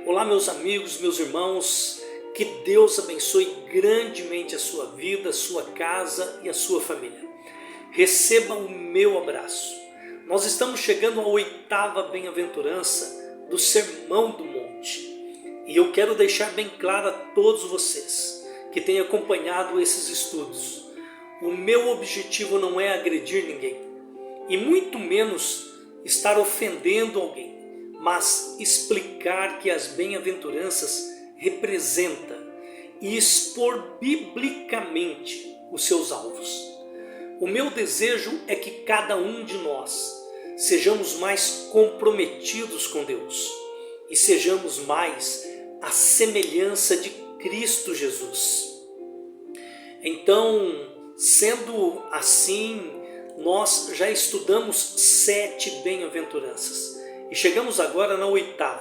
Olá, meus amigos, meus irmãos, que Deus abençoe grandemente a sua vida, a sua casa e a sua família. Receba o meu abraço. Nós estamos chegando à 8ª bem-aventurança do Sermão do Monte. E eu quero deixar bem claro a todos vocês que têm acompanhado esses estudos. O meu objetivo não é agredir ninguém, e muito menos estar ofendendo alguém, mas explicar que as bem-aventuranças representam e expor biblicamente os seus alvos. O meu desejo é que cada um de nós sejamos mais comprometidos com Deus e sejamos mais à semelhança de Cristo Jesus. Então, sendo assim, nós já estudamos 7 bem-aventuranças e chegamos agora na 8ª.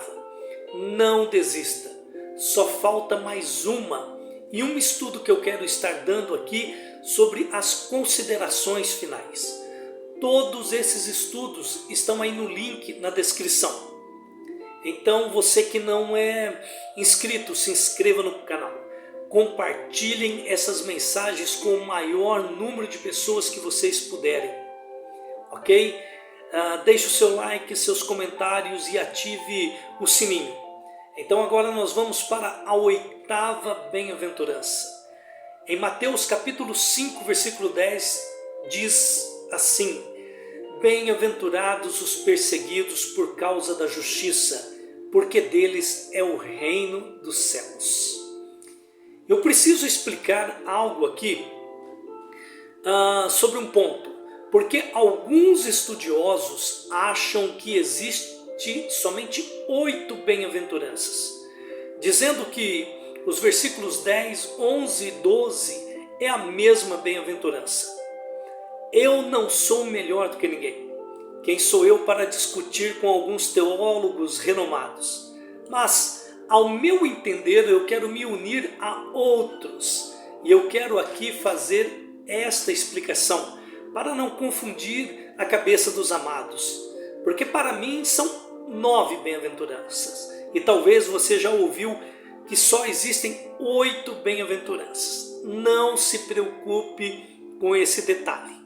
Não desista, só falta mais uma e um estudo que eu quero estar dando aqui sobre as considerações finais. Todos esses estudos estão aí no link na descrição. Então você que não é inscrito, se inscreva no canal. Compartilhem essas mensagens com o maior número de pessoas que vocês puderem. Ok? Deixe o seu like, seus comentários e ative o sininho. Então agora nós vamos para a 8ª bem-aventurança. Em Mateus capítulo 5, versículo 10, diz assim: Bem-aventurados os perseguidos por causa da justiça, porque deles é o reino dos céus. Eu preciso explicar algo aqui sobre um ponto, porque alguns estudiosos acham que existe somente 8 bem-aventuranças, dizendo que os versículos 10, 11 e 12 é a mesma bem-aventurança. Eu não sou melhor do que ninguém. Quem sou eu para discutir com alguns teólogos renomados? Mas, ao meu entender, eu quero me unir a outros. E eu quero aqui fazer esta explicação, para não confundir a cabeça dos amados. Porque para mim são 9 bem-aventuranças. E talvez você já ouviu que só existem 8 bem-aventuranças. Não se preocupe com esse detalhe.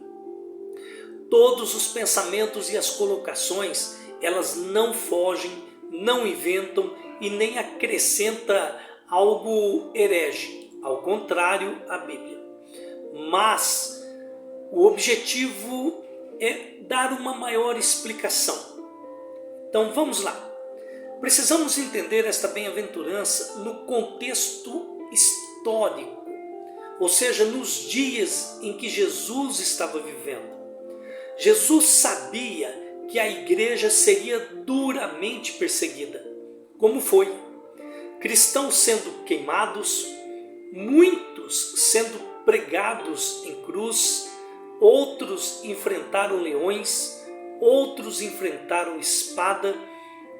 Todos os pensamentos e as colocações, elas não fogem, não inventam e nem acrescenta algo herege, ao contrário, a Bíblia. Mas o objetivo é dar uma maior explicação. Então vamos lá. Precisamos entender esta bem-aventurança no contexto histórico, ou seja, nos dias em que Jesus estava vivendo. Jesus sabia que a igreja seria duramente perseguida, como foi. Cristãos sendo queimados, muitos sendo pregados em cruz, outros enfrentaram leões, outros enfrentaram espada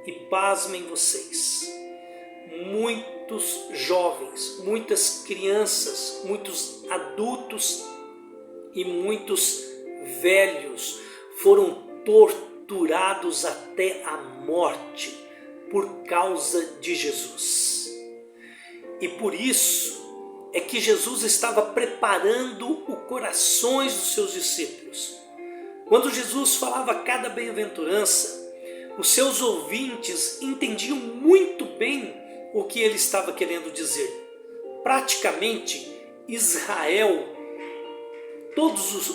e pasmem vocês. Muitos jovens, muitas crianças, muitos adultos e muitos velhos foram torturados até a morte por causa de Jesus. E por isso é que Jesus estava preparando os corações dos seus discípulos. Quando Jesus falava cada bem-aventurança, os seus ouvintes entendiam muito bem o que ele estava querendo dizer. Praticamente, Israel,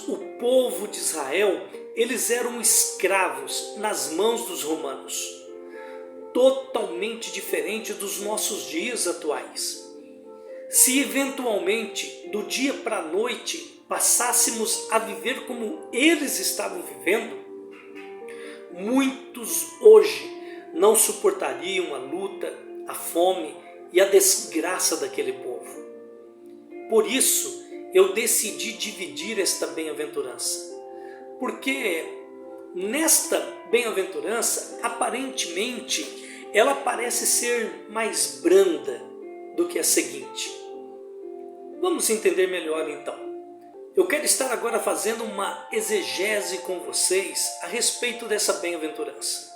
o povo de Israel, eles eram escravos nas mãos dos romanos. Totalmente diferente dos nossos dias atuais. Se eventualmente, do dia para a noite, passássemos a viver como eles estavam vivendo, muitos hoje não suportariam a luta, a fome e a desgraça daquele povo. Por isso, eu decidi dividir esta bem-aventurança, porque nesta bem-aventurança, aparentemente, ela parece ser mais branda do que a seguinte. Vamos entender melhor então. Eu quero estar agora fazendo uma exegese com vocês a respeito dessa bem-aventurança.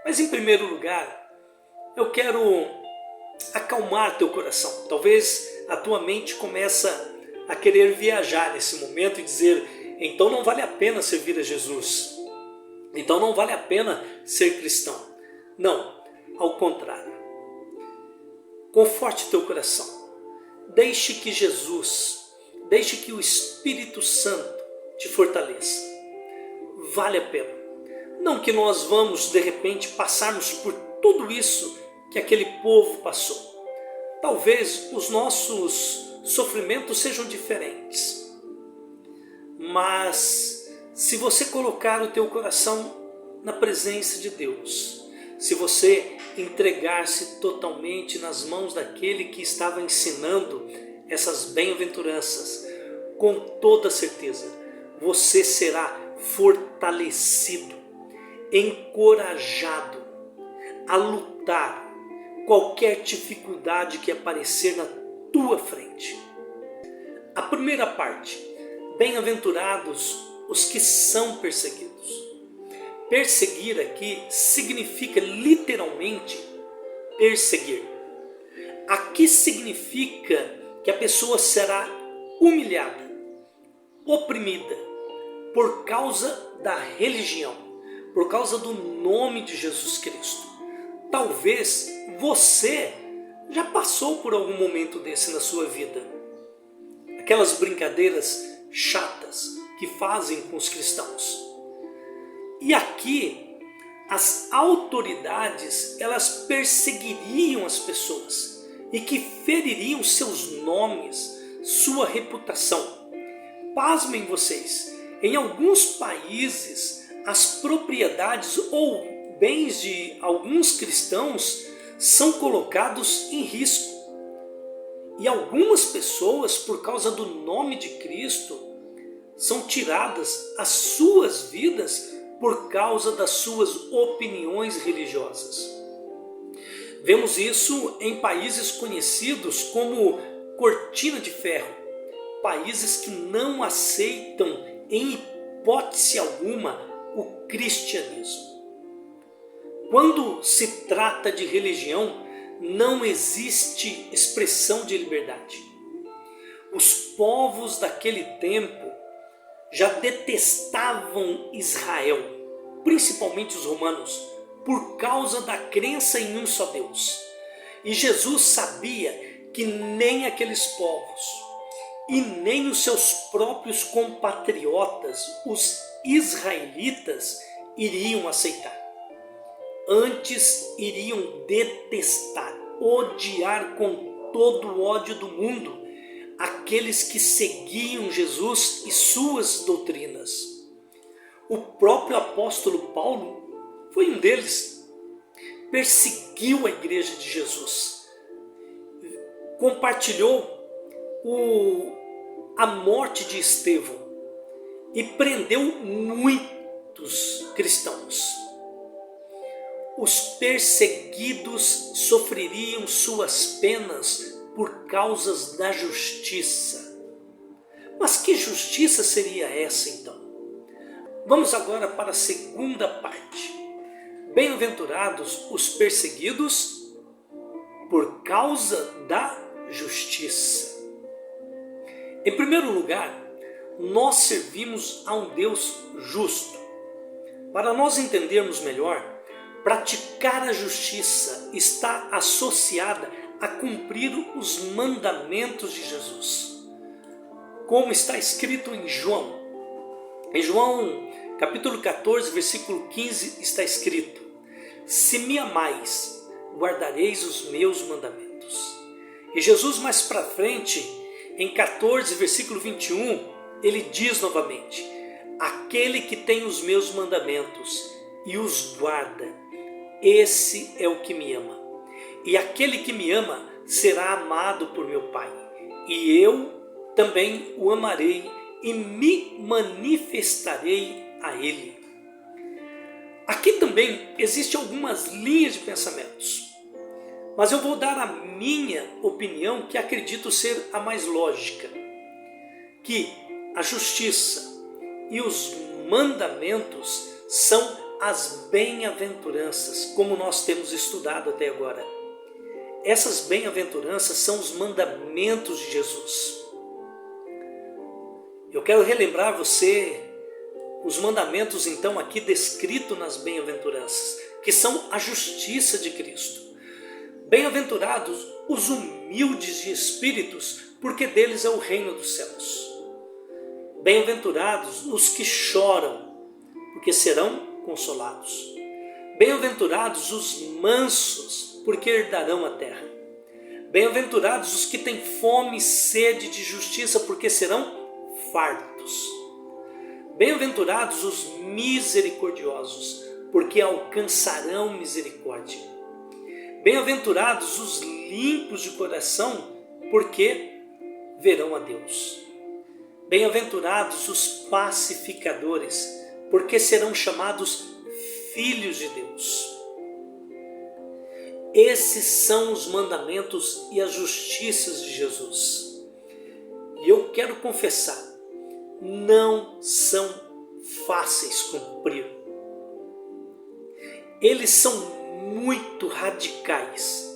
Mas em primeiro lugar, eu quero acalmar teu coração. Talvez a tua mente começa a querer viajar nesse momento e dizer: então não vale a pena servir a Jesus, então não vale a pena ser cristão. Não, ao contrário. Conforte teu coração. Deixe que Jesus, deixe que o Espírito Santo te fortaleça. Vale a pena. Não que nós vamos de repente passarmos por tudo isso que aquele povo passou. Talvez os nossos sofrimentos sejam diferentes. Mas se você colocar o teu coração na presença de Deus, se você entregar-se totalmente nas mãos daquele que estava ensinando essas bem-aventuranças, com toda certeza, você será fortalecido, encorajado a lutar qualquer dificuldade que aparecer na tua frente. A primeira parte: bem-aventurados os que são perseguidos. Perseguir aqui significa literalmente perseguir. Aqui significa que a pessoa será humilhada, oprimida, por causa da religião, por causa do nome de Jesus Cristo. Talvez você já passou por algum momento desse na sua vida. Aquelas brincadeiras chatas que fazem com os cristãos. E aqui, as autoridades, elas perseguiriam as pessoas e que feririam seus nomes, sua reputação. Pasmem vocês, em alguns países, as propriedades ou bens de alguns cristãos são colocados em risco. E algumas pessoas, por causa do nome de Cristo, são tiradas as suas vidas por causa das suas opiniões religiosas. Vemos isso em países conhecidos como Cortina de Ferro, países que não aceitam em hipótese alguma o cristianismo. Quando se trata de religião, não existe expressão de liberdade. Os povos daquele tempo já detestavam Israel, principalmente os romanos, por causa da crença em um só Deus. E Jesus sabia que nem aqueles povos e nem os seus próprios compatriotas, os israelitas, iriam aceitar. Antes iriam detestar, odiar com todo o ódio do mundo aqueles que seguiam Jesus e suas doutrinas. O próprio apóstolo Paulo foi um deles. Perseguiu a igreja de Jesus. Compartilhou a morte de Estevão e prendeu muitos cristãos. Os perseguidos sofreriam suas penas por causas da justiça. Mas que justiça seria essa então? Vamos agora para a segunda parte. Bem-aventurados os perseguidos por causa da justiça. Em primeiro lugar, nós servimos a um Deus justo. Para nós entendermos melhor, praticar a justiça está associada a cumprir os mandamentos de Jesus. Como está escrito em João. Em João capítulo 14, versículo 15 está escrito: se me amais, guardareis os meus mandamentos. E Jesus mais para frente, em 14, versículo 21, ele diz novamente: aquele que tem os meus mandamentos e os guarda, esse é o que me ama. E aquele que me ama será amado por meu Pai. E eu também o amarei e me manifestarei a ele. Aqui também existem algumas linhas de pensamentos. Mas eu vou dar a minha opinião, que acredito ser a mais lógica. Que a justiça e os mandamentos são as bem-aventuranças, como nós temos estudado até agora. Essas bem-aventuranças são os mandamentos de Jesus. Eu quero relembrar você os mandamentos, então, aqui descritos nas bem-aventuranças, que são a justiça de Cristo. Bem-aventurados os humildes de espíritos, porque deles é o reino dos céus. Bem-aventurados os que choram, porque serão consolados. Bem-aventurados os mansos, porque herdarão a terra. Bem-aventurados os que têm fome e sede de justiça, porque serão fartos. Bem-aventurados os misericordiosos, porque alcançarão misericórdia. Bem-aventurados os limpos de coração, porque verão a Deus. Bem-aventurados os pacificadores, porque serão chamados filhos de Deus. Esses são os mandamentos e as justiças de Jesus. E eu quero confessar, não são fáceis cumprir. Eles são muito radicais.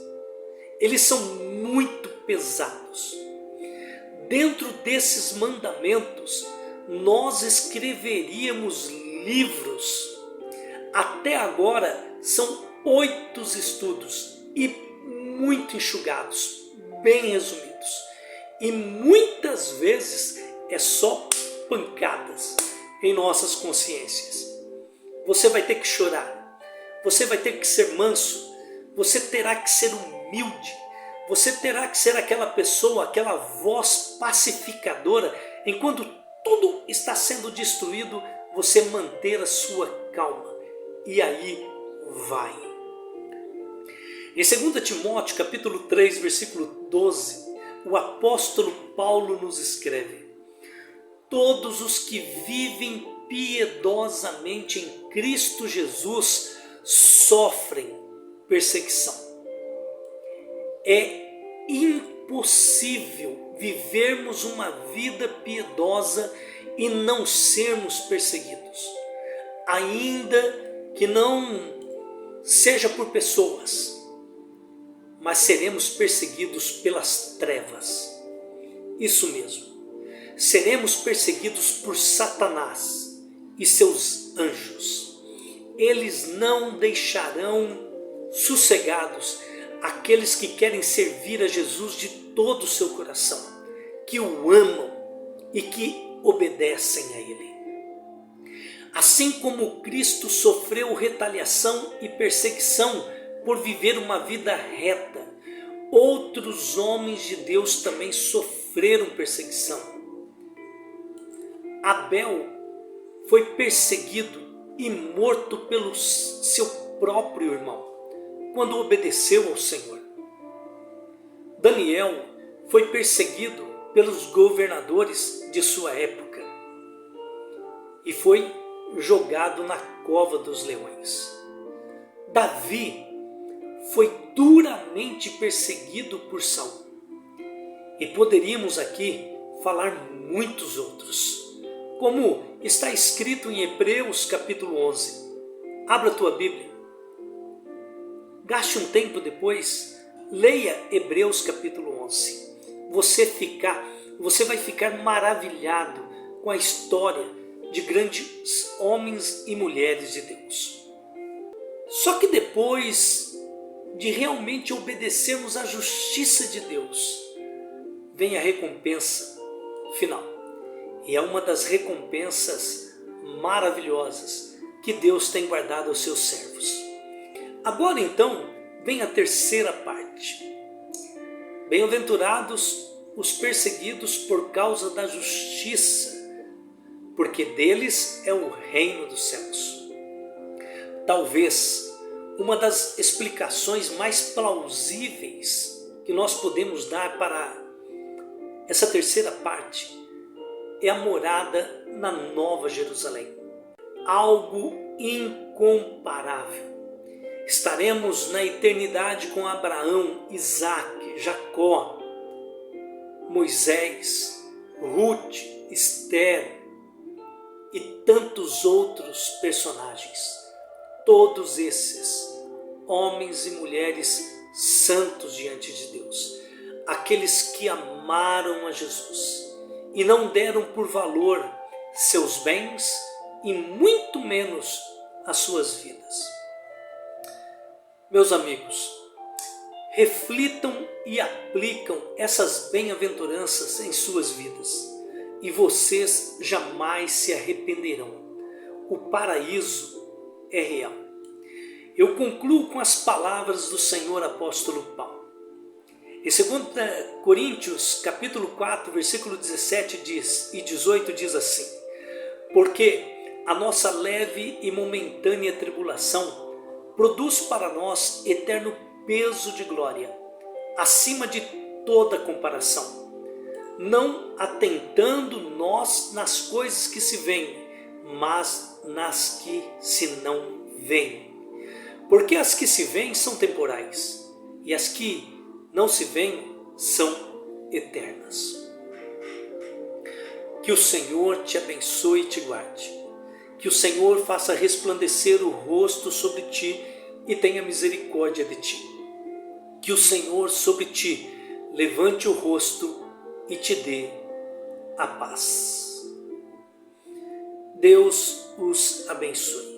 Eles são muito pesados. Dentro desses mandamentos, nós escreveríamos livros. Até agora são 8 estudos e muito enxugados, bem resumidos. E muitas vezes é só pancadas em nossas consciências. Você vai ter que chorar, você vai ter que ser manso, você terá que ser humilde, você terá que ser aquela pessoa, aquela voz pacificadora, enquanto tudo está sendo destruído, você manter a sua calma. E aí vai. Em 2 Timóteo capítulo 3, versículo 12, o apóstolo Paulo nos escreve: todos os que vivem piedosamente em Cristo Jesus sofrem perseguição. É impossível vivermos uma vida piedosa e não sermos perseguidos, ainda que não seja por pessoas, mas seremos perseguidos pelas trevas. Isso mesmo, seremos perseguidos por Satanás e seus anjos. Eles não deixarão sossegados aqueles que querem servir a Jesus de todo o seu coração, que o amam e que obedecem a Ele. Assim como Cristo sofreu retaliação e perseguição por viver uma vida reta, outros homens de Deus também sofreram perseguição. Abel foi perseguido e morto pelo seu próprio irmão, quando obedeceu ao Senhor. Daniel foi perseguido pelos governadores de sua época e foi jogado na cova dos leões. Davi foi duramente perseguido por Saul. E poderíamos aqui falar muitos outros, como está escrito em Hebreus capítulo 11. Abra a tua Bíblia. Gaste um tempo depois, leia Hebreus capítulo 11. Você vai ficar maravilhado com a história de grandes homens e mulheres de Deus. Só que depois de realmente obedecermos à justiça de Deus, vem a recompensa final. E é uma das recompensas maravilhosas que Deus tem guardado aos seus servos. Agora então, vem a terceira parte. Bem-aventurados os perseguidos por causa da justiça, porque deles é o reino dos céus. Talvez uma das explicações mais plausíveis que nós podemos dar para essa terceira parte é a morada na Nova Jerusalém. Algo incomparável. Estaremos na eternidade com Abraão, Isaque, Jacó, Moisés, Ruth, Esther e tantos outros personagens. todos esses homens e mulheres santos diante de Deus, aqueles que amaram a Jesus e não deram por valor seus bens e muito menos as suas vidas. Meus amigos, reflitam e aplicam essas bem-aventuranças em suas vidas e vocês jamais se arrependerão. O paraíso é real. Eu concluo com as palavras do Senhor apóstolo Paulo. Em 2 Coríntios, capítulo 4, versículo 17 e 18 diz assim: porque a nossa leve e momentânea tribulação produz para nós eterno peso de glória, acima de toda comparação, não atentando nós nas coisas que se veem, mas nas que se não veem. Porque as que se veem são temporais, e as que não se veem são eternas. Que o Senhor te abençoe e te guarde. Que o Senhor faça resplandecer o rosto sobre ti e tenha misericórdia de ti. Que o Senhor sobre ti levante o rosto e te dê a paz. Deus os abençoe.